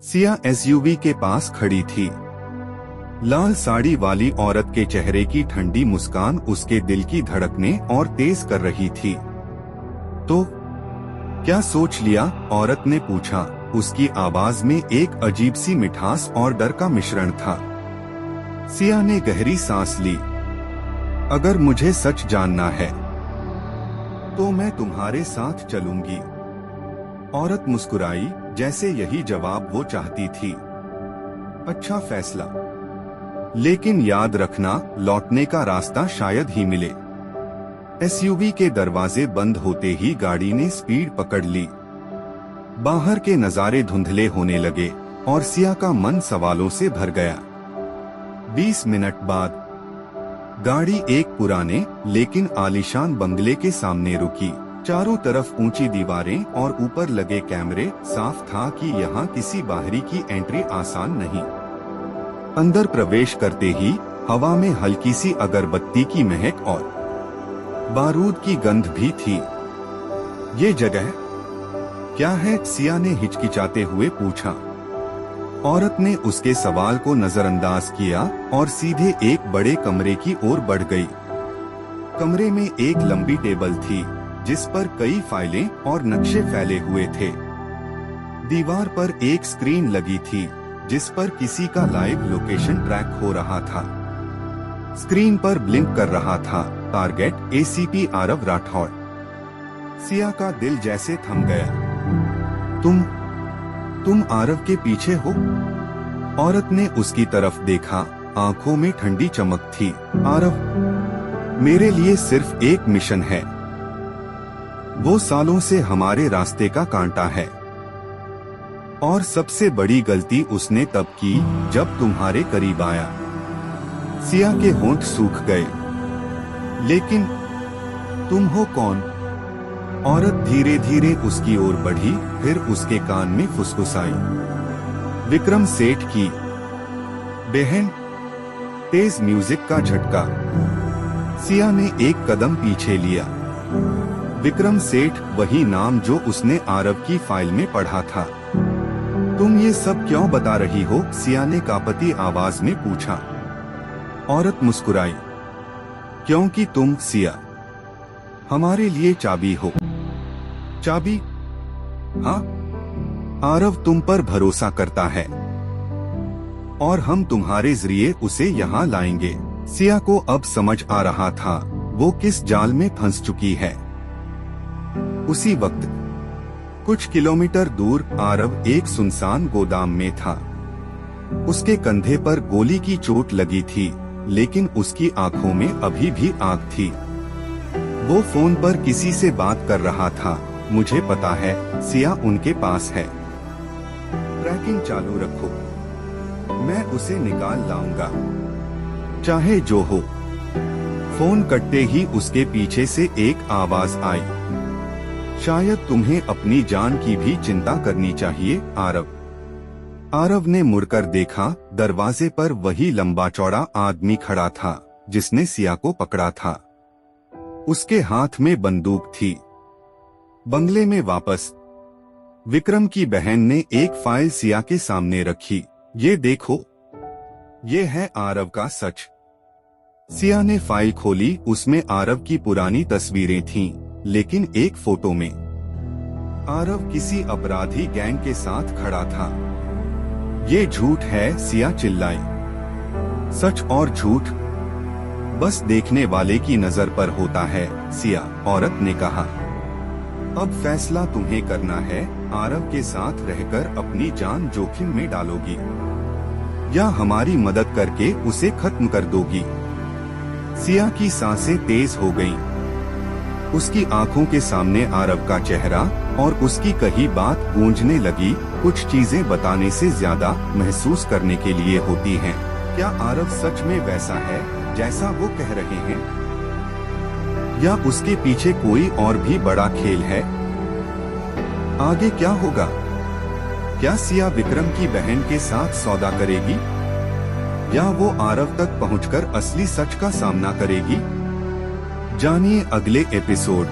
Siya SUV के पास खड़ी थी। लाल साड़ी वाली औरत के चेहरे की ठंडी मुस्कान उसके दिल की धड़कने और तेज कर रही थी। तो क्या सोच लिया? औरत ने पूछा। उसकी आवाज में एक अजीब सी मिठास और डर का मिश्रण था। सिया ने गहरी सांस ली। अगर मुझे सच जानना है तो मैं तुम्हारे साथ चलूंगी। औरत मुस्कुराई, जैसे यही जवाब वो चाहती थी। अच्छा फैसला, लेकिन याद रखना, लौटने का रास्ता शायद ही मिले। एसयूवी के दरवाजे बंद होते ही गाड़ी ने स्पीड पकड़ ली। बाहर के नजारे धुंधले होने लगे और सिया का मन सवालों से भर गया। 20 मिनट बाद गाड़ी एक पुराने लेकिन आलीशान बंगले के सामने रुकी। चारों तरफ ऊंची दीवारें और ऊपर लगे कैमरे, साफ था कि यहाँ किसी बाहरी की एंट्री आसान नहीं। अंदर प्रवेश करते ही हवा में हल्की सी अगरबत्ती की महक और बारूद की गंध भी थी। ये जगह क्या है? सिया ने हिचकिचाते हुए पूछा। औरत ने उसके सवाल को नजरअंदाज किया और सीधे एक बड़े कमरे की ओर बढ़ गई। कमरे में एक लंबी टेबल थी जिस पर कई फाइलें और नक्शे फैले हुए थे। दीवार पर एक स्क्रीन लगी थी जिस पर किसी का लाइव लोकेशन ट्रैक हो रहा था। स्क्रीन पर ब्लिंक कर रहा था, टारगेट एसीपी आरव राठौड़। सिया का दिल जैसे थम गया। तुम आरव के पीछे हो? औरत ने उसकी तरफ देखा, आंखों में ठंडी चमक थी। आरव मेरे लिए सिर्फ एक मिशन है। वो सालों से हमारे रास्ते का कांटा है और सबसे बड़ी गलती उसने तब की जब तुम्हारे करीब आया। सिया के होंठ सूख गए। लेकिन तुम हो कौन? औरत धीरे धीरे उसकी ओर बढ़ी, फिर उसके कान में फुसफुसाई। विक्रम सेठ की बहन। तेज म्यूजिक का झटका। सिया ने एक कदम पीछे लिया। विक्रम सेठ, वही नाम जो उसने आरव की फाइल में पढ़ा था। तुम ये सब क्यों बता रही हो? सिया ने कांपती आवाज में पूछा। औरत मुस्कुराई। क्योंकि तुम, सिया, हमारे लिए चाबी हो। चाबी? हाँ, आरव तुम पर भरोसा करता है और हम तुम्हारे जरिए उसे यहाँ लाएंगे। सिया को अब समझ आ रहा था वो किस जाल में फंस चुकी है। उसी वक्त कुछ किलोमीटर दूर आरव एक सुनसान गोदाम में था। उसके कंधे पर गोली की चोट लगी थी, लेकिन उसकी आंखों में अभी भी आग थी। वो फोन पर किसी से बात कर रहा था। मुझे पता है, सिया उनके पास है। ट्रैकिंग चालू रखो, मैं उसे निकाल लाऊंगा, चाहे जो हो। फोन कटते ही उसके पीछे से एक आवाज आई। शायद तुम्हें अपनी जान की भी चिंता करनी चाहिए, आरव। आरव ने मुड़कर देखा। दरवाजे पर वही लंबा चौड़ा आदमी खड़ा था जिसने सिया को पकड़ा था। उसके हाथ में बंदूक थी। बंगले में वापस विक्रम की बहन ने एक फाइल सिया के सामने रखी। ये देखो, ये है आरव का सच। सिया ने फाइल खोली। उसमें आरव की पुरानी तस्वीरें थीं, लेकिन एक फोटो में आरव किसी अपराधी गैंग के साथ खड़ा था। ये झूठ है, सिया चिल्लाई। सच और झूठ बस देखने वाले की नजर पर होता है, सिया, औरत ने कहा। अब फैसला तुम्हें करना है। आरव के साथ रहकर अपनी जान जोखिम में डालोगी या हमारी मदद करके उसे खत्म कर दोगी? सिया की सांसें तेज हो गईं। उसकी आंखों के सामने आरव का चेहरा और उसकी कही बात गूंजने लगी। कुछ चीजें बताने से ज्यादा महसूस करने के लिए होती हैं। क्या आरव सच में वैसा है जैसा वो कह रहे हैं, या उसके पीछे कोई और भी बड़ा खेल है? आगे क्या होगा? क्या सिया विक्रम की बहन के साथ सौदा करेगी या वो आरव तक पहुंचकर असली सच का सामना करेगी? जानिए अगले एपिसोड।